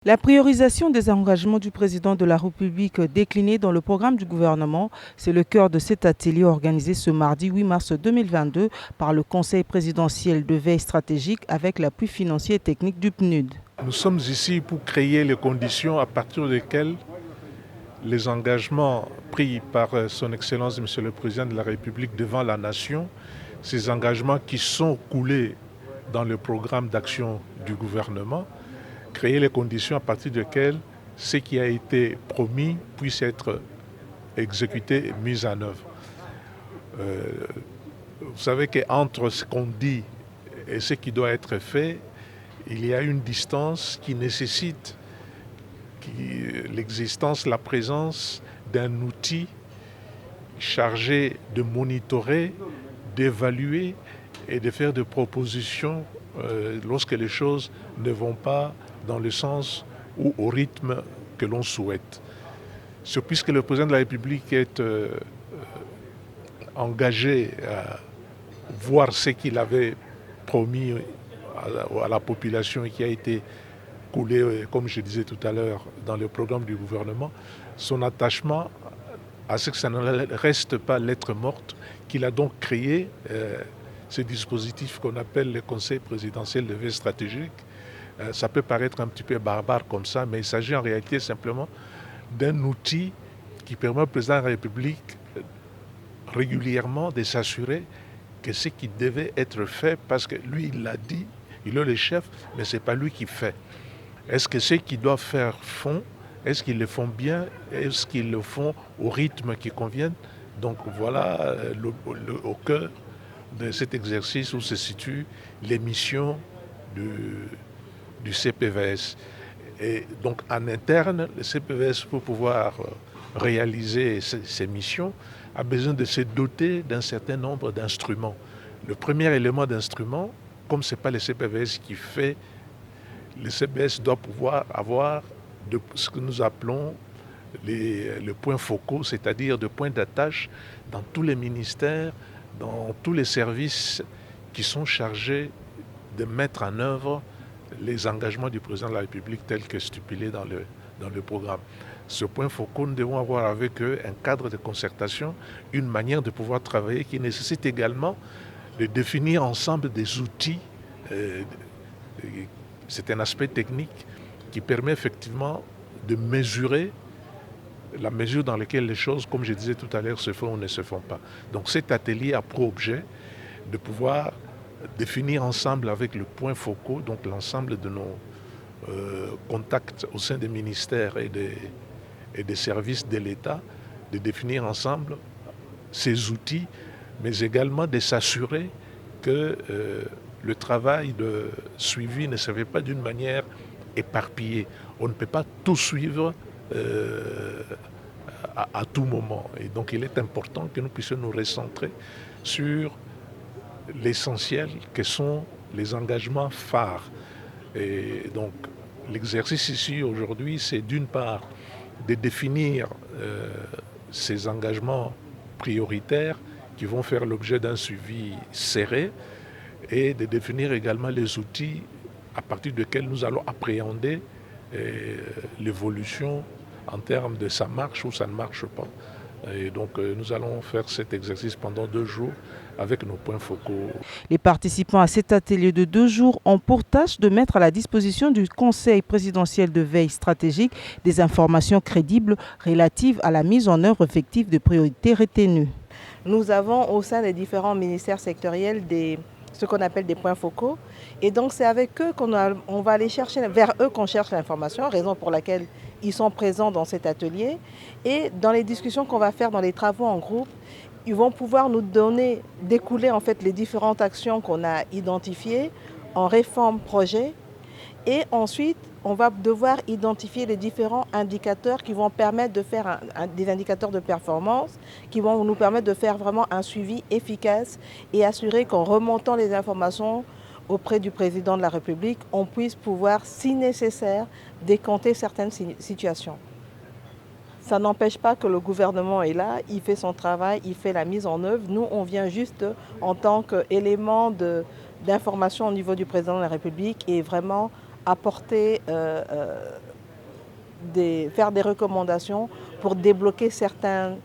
La priorisation des engagements du président de la République déclinés dans le programme du gouvernement, c'est le cœur de cet atelier organisé ce mardi 8 mars 2022 par le Conseil présidentiel de veille stratégique avec l'appui financier et technique du PNUD. Nous sommes ici pour créer les conditions à partir desquelles les engagements pris par son Excellence Monsieur le Président de la République devant la nation, ces engagements qui sont coulés dans le programme d'action du gouvernement, créer les conditions à partir desquelles ce qui a été promis puisse être exécuté et mis en œuvre. Vous savez qu'entre ce qu'on dit et ce qui doit être fait, il y a une distance qui nécessite l'existence, la présence d'un outil chargé de monitorer, d'évaluer et de faire des propositions lorsque les choses ne vont pas dans le sens ou au rythme que l'on souhaite. Puisque le président de la République est engagé à voir ce qu'il avait promis à la population et qui a été coulé, comme je disais tout à l'heure, dans le programme du gouvernement, son attachement à ce que ça ne reste pas lettre morte, qu'il a donc créé ce dispositif qu'on appelle le Conseil présidentiel de veille stratégique. Ça peut paraître un petit peu barbare comme ça, mais il s'agit en réalité simplement d'un outil qui permet au président de la République régulièrement de s'assurer que ce qui devait être fait, parce que lui, il l'a dit, il est le chef, mais ce n'est pas lui qui fait. Est-ce que ceux qui doivent faire font? Est-ce qu'ils le font bien? Est-ce qu'ils le font au rythme qui convient? Donc voilà au cœur de cet exercice où se situent les missions du CPVS. Et donc en interne, le CPVS, pour pouvoir réaliser ces missions, a besoin de se doter d'un certain nombre d'instruments. Le premier élément d'instrument, comme ce n'est pas le CPVS qui fait, le CPVS doit pouvoir avoir ce que nous appelons les points focaux, c'est-à-dire des points d'attache dans tous les ministères, dans tous les services qui sont chargés de mettre en œuvre les engagements du président de la République tels que stipulés dans le programme. Ce point focaux, nous devons avoir avec eux un cadre de concertation, une manière de pouvoir travailler qui nécessite également de définir ensemble des outils. C'est un aspect technique qui permet effectivement de mesurer la mesure dans laquelle les choses, comme je disais tout à l'heure, se font ou ne se font pas. Donc cet atelier a pour objet de pouvoir définir ensemble avec le point focaux, donc l'ensemble de nos contacts au sein des ministères et des services de l'État, de définir ensemble ces outils, mais également de s'assurer que le travail de suivi ne se fait pas d'une manière éparpillée. On ne peut pas tout suivre à tout moment. Et donc il est important que nous puissions nous recentrer sur l'essentiel que sont les engagements phares. Et donc l'exercice ici aujourd'hui, c'est d'une part de définir ces engagements prioritaires qui vont faire l'objet d'un suivi serré et de définir également les outils à partir desquels nous allons appréhender l'évolution en termes de ça marche ou ça ne marche pas. Et donc nous allons faire cet exercice pendant 2 jours avec nos points focaux. Les participants à cet atelier de 2 jours ont pour tâche de mettre à la disposition du Conseil présidentiel de veille stratégique des informations crédibles relatives à la mise en œuvre effective de priorités retenues. Nous avons au sein des différents ministères sectoriels ce qu'on appelle des points focaux. Et donc c'est avec eux qu'on va aller chercher, vers eux qu'on cherche l'information, raison pour laquelle ils sont présents dans cet atelier. Et dans les discussions qu'on va faire dans les travaux en groupe, ils vont pouvoir nous découler en fait les différentes actions qu'on a identifiées en réforme projet. Et ensuite, on va devoir identifier les différents indicateurs qui vont permettre de faire des indicateurs de performance, qui vont nous permettre de faire vraiment un suivi efficace et assurer qu'en remontant les informations auprès du président de la République, on puisse pouvoir, si nécessaire, décanter certaines situations. Ça n'empêche pas que le gouvernement est là, il fait son travail, il fait la mise en œuvre. Nous, on vient juste en tant qu'élément d'information au niveau du président de la République et vraiment apporter faire des recommandations pour débloquer certains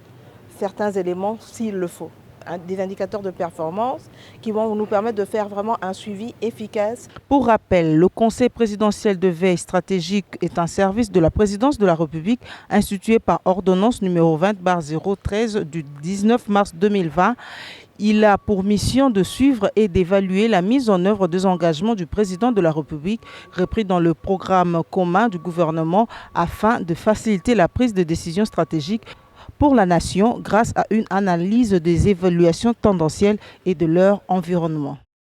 éléments s'il le faut. Des indicateurs de performance qui vont nous permettre de faire vraiment un suivi efficace. Pour rappel, le Conseil présidentiel de veille stratégique est un service de la présidence de la République institué par ordonnance numéro 20/013 du 19 mars 2020. Il a pour mission de suivre et d'évaluer la mise en œuvre des engagements du président de la République repris dans le programme commun du gouvernement afin de faciliter la prise de décisions stratégiques pour la nation grâce à une analyse des évaluations tendancielles et de leur environnement.